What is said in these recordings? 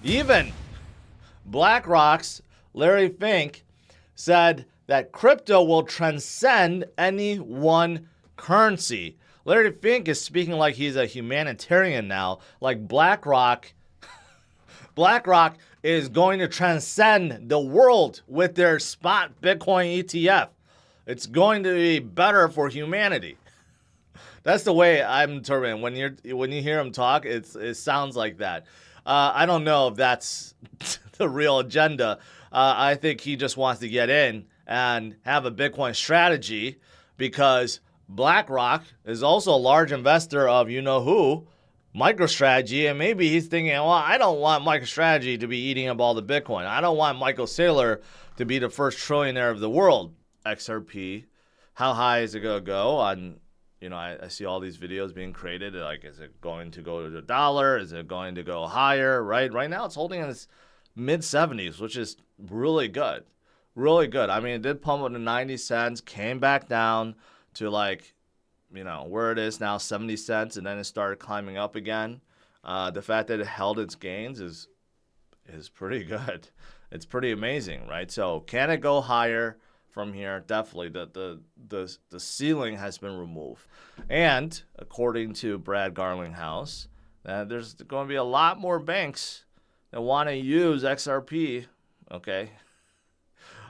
Even BlackRock's Larry Fink said that crypto will transcend any one currency. Larry Fink is speaking like he's a humanitarian now, like BlackRock is going to transcend the world with their spot Bitcoin ETF. It's going to be better for humanity. That's the way I'm interpreting. When you hear him talk, it sounds like that. I don't know if that's the real agenda. I think he just wants to get in and have a Bitcoin strategy because BlackRock is also a large investor of you-know-who, MicroStrategy, and maybe he's thinking, well, I don't want MicroStrategy to be eating up all the Bitcoin. I don't want Michael Saylor to be the first trillionaire of the world. XRP, how high is it going to go? I see all these videos being created. Like, is it going to go to $1? Is it going to go higher? Right now, it's holding in its mid-70s, which is really good. Really good. I mean, it did pump up to 90 cents, came back down to where it is now, 70 cents, and then it started climbing up again. The fact that it held its gains is pretty good. It's pretty amazing, right? So can it go higher from here? Definitely. The ceiling has been removed. And according to Brad Garlinghouse, there's going to be a lot more banks that want to use XRP, okay?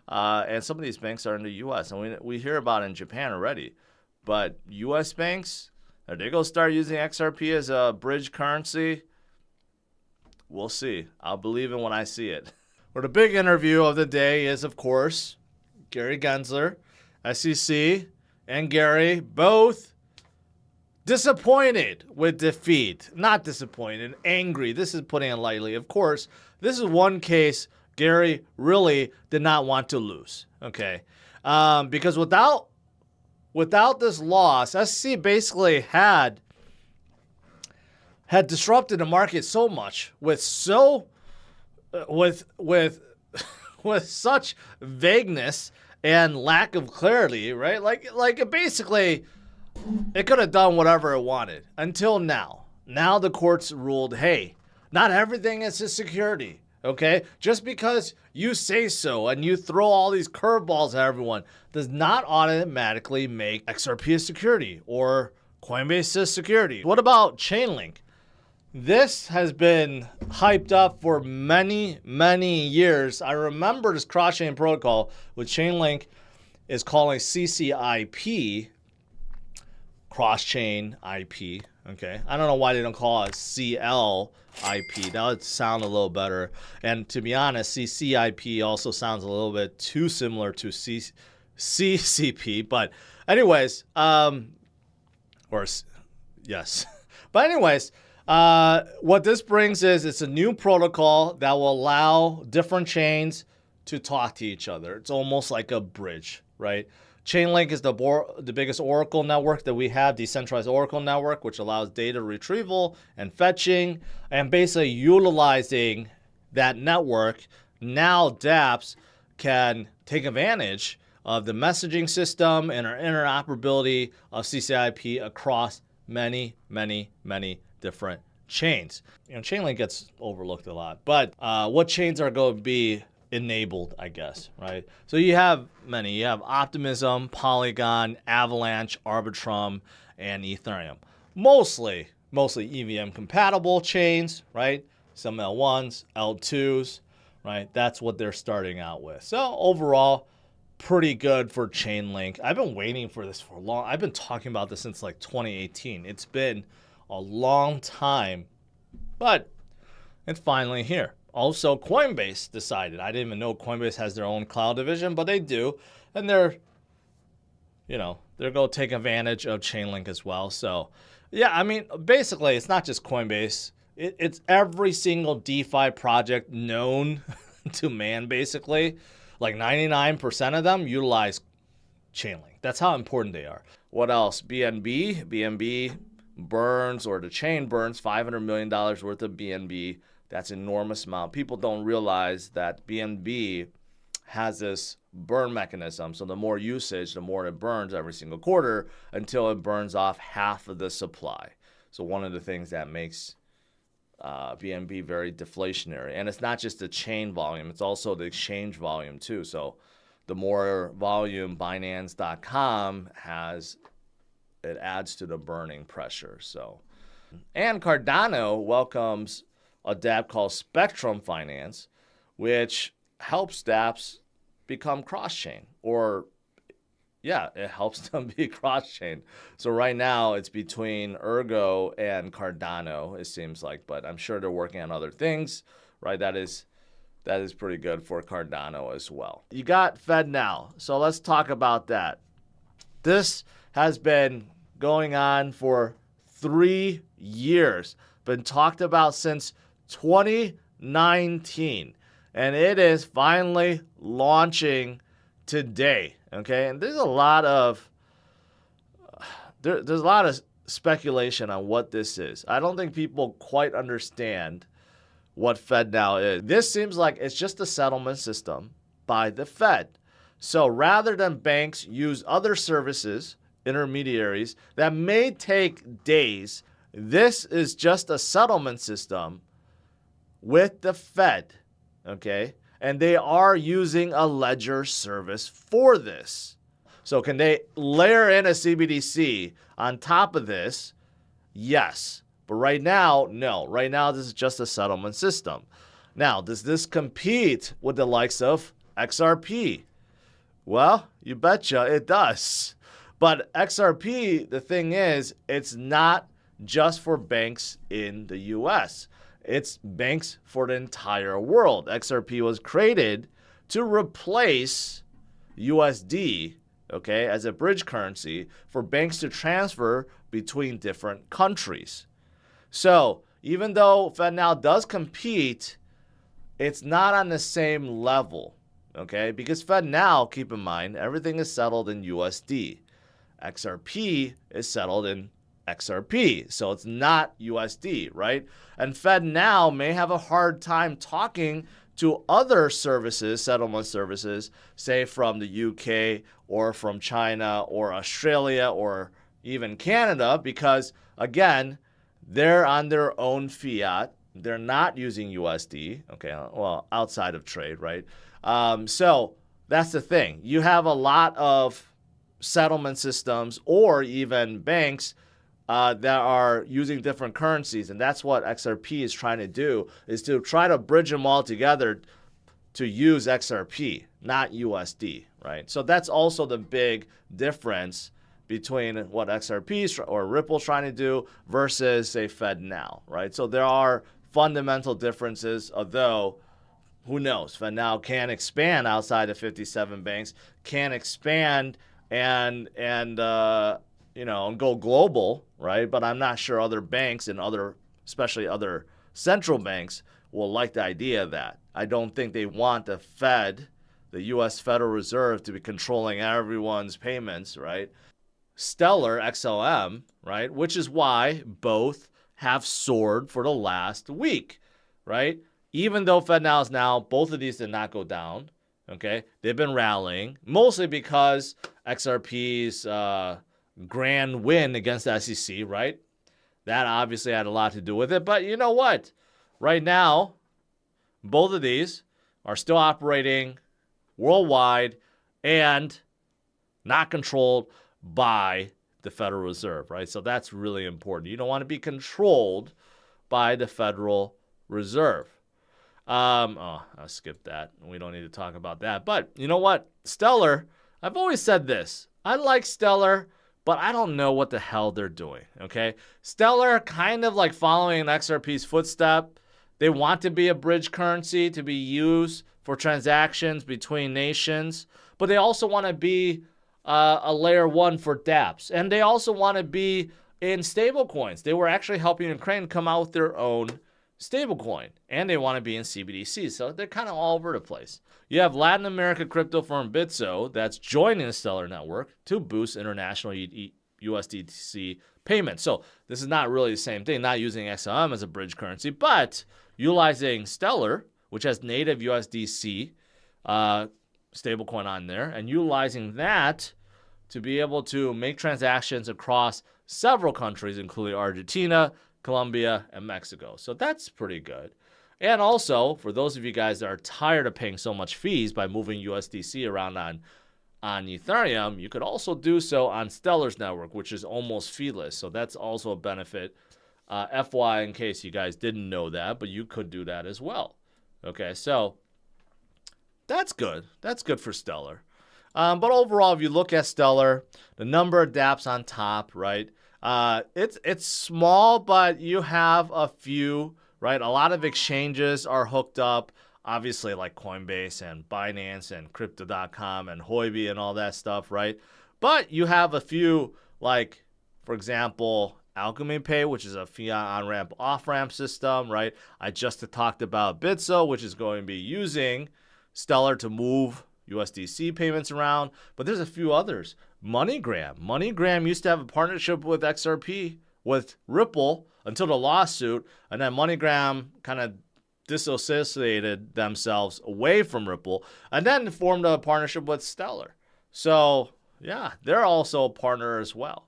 And some of these banks are in the U.S., and we hear about it in Japan already. But U.S. banks, are they going to start using XRP as a bridge currency? We'll see. I'll believe it when I see it. Well, the big interview of the day is, of course, Gary Gensler, SEC, and Gary both disappointed with defeat. Not disappointed, angry. This is putting it lightly. Of course, this is one case Gary really did not want to lose, okay? Because without this loss, SEC basically had disrupted the market so much with such vagueness and lack of clarity, right? Like basically it could have done whatever it wanted until now. Now the courts ruled, hey, not everything is a security. Okay, just because you say so and you throw all these curveballs at everyone does not automatically make XRP a security or Coinbase a security. What about Chainlink? This has been hyped up for many, many years. I remember this cross-chain protocol, which Chainlink is calling CCIP, cross-chain IP. Okay, I don't know why they don't call it CLIP. That would sound a little better. And to be honest, CCIP also sounds a little bit too similar to CCP. But anyways, yes. But anyways, what this brings is it's a new protocol that will allow different chains to talk to each other. It's almost like a bridge, right? Chainlink is the biggest Oracle network that we have, decentralized Oracle network, which allows data retrieval and fetching, and basically utilizing that network. Now dApps can take advantage of the messaging system and our interoperability of CCIP across many, many, many different chains. Chainlink gets overlooked a lot, but what chains are going to be enabled, I guess, right? So you have many. You have Optimism, Polygon, Avalanche, Arbitrum, and Ethereum. Mostly EVM compatible chains, right? Some L1s, L2s, right? That's what they're starting out with. So overall, pretty good for Chainlink. I've been waiting for this for long. I've been talking about this since like 2018. It's been a long time, but it's finally here. Also, Coinbase decided. I didn't even know Coinbase has their own cloud division, but they do. And they're going to take advantage of Chainlink as well. So, yeah, I mean, basically, it's not just Coinbase. It's every single DeFi project known to man, basically. Like 99% of them utilize Chainlink. That's how important they are. What else? BNB burns, or the chain burns $500 million worth of BNB. That's an enormous amount. People don't realize that BNB has this burn mechanism. So the more usage, the more it burns every single quarter until it burns off half of the supply. So one of the things that makes BNB very deflationary. And it's not just the chain volume, it's also the exchange volume too. So the more volume Binance.com has, it adds to the burning pressure. So, and Cardano welcomes a dApp called Spectrum Finance, which helps dApps become cross-chain, or yeah, it helps them be cross-chain. So right now it's between Ergo and Cardano, it seems like, but I'm sure they're working on other things, right? That is pretty good for Cardano as well. You got FedNow, so let's talk about that. This has been going on for 3 years, been talked about since 2019, and it is finally launching today. Okay, and there's a lot of speculation on what this is. I don't think people quite understand what FedNow is. This seems like it's just a settlement system by the Fed. So rather than banks use other services, intermediaries, that may take days, this is just a settlement system with the Fed, okay? And they are using a ledger service for this. So can they layer in a CBDC on top of this? Yes. But right now, no. Right now, this is just a settlement system. Now, does this compete with the likes of XRP? Well, you betcha it does. But XRP, the thing is, it's not just for banks in the US. It's banks for the entire world. XRP was created to replace USD, okay, as a bridge currency for banks to transfer between different countries. So even though FedNow does compete, it's not on the same level, okay? Because FedNow, keep in mind, everything is settled in USD. XRP is settled in XRP, so it's not USD, right? And FedNow may have a hard time talking to other services, settlement services, say from the UK or from China or Australia or even Canada, because again, they're on their own fiat. They're not using USD, okay, well, outside of trade, right? So that's the thing. You have a lot of settlement systems or even banks that are using different currencies, and that's what XRP is trying to do, is to try to bridge them all together to use XRP, not USD, right? So that's also the big difference between what XRP or Ripple's trying to do versus, say, FedNow, right? So there are fundamental differences, although who knows? FedNow can expand outside of 57 banks, can expand and go global, right? But I'm not sure other banks and especially other central banks will like the idea of that. I don't think they want the Fed, the U.S. Federal Reserve, to be controlling everyone's payments, right? Stellar, XLM, right? Which is why both have soared for the last week, right? Even though FedNow is now, both of these did not go down, okay? They've been rallying, mostly because XRP's grand win against the SEC, right? That obviously had a lot to do with it. But you know what? Right now, both of these are still operating worldwide and not controlled by the Federal Reserve, right? So that's really important. You don't want to be controlled by the Federal Reserve. I'll skip that. We don't need to talk about that. But you know what? Stellar, I've always said this. I like Stellar, but I don't know what the hell they're doing, okay? Stellar, kind of like following XRP's footstep. They want to be a bridge currency to be used for transactions between nations, but they also want to be a layer one for dApps. And they also want to be in stablecoins. They were actually helping Ukraine come out with their own stablecoin, and they want to be in CBDC. So they're kind of all over the place. You have Latin America crypto firm Bitso that's joining the Stellar network to boost international USDC payments. So this is not really the same thing, not using XLM as a bridge currency, but utilizing Stellar, which has native USDC stablecoin on there, and utilizing that to be able to make transactions across several countries, including Argentina, Colombia, and Mexico. So that's pretty good. And also, for those of you guys that are tired of paying so much fees by moving USDC around on Ethereum, you could also do so on Stellar's network, which is almost feeless. So that's also a benefit. FY, in case you guys didn't know that, but you could do that as well. Okay, so that's good. That's good for Stellar. But overall, if you look at Stellar, the number of dApps on top, right? It's small, but you have a few, right? A lot of exchanges are hooked up, obviously like Coinbase and Binance and Crypto.com and Huobi and all that stuff, right? But you have a few, like, for example, Alchemy Pay, which is a fiat on-ramp, off-ramp system, right? I just talked about Bitso, which is going to be using Stellar to move USDC payments around, but there's a few others. MoneyGram used to have a partnership with XRP, with Ripple, until the lawsuit, and then MoneyGram kind of disassociated themselves away from Ripple, and then formed a partnership with Stellar. So, yeah, they're also a partner as well.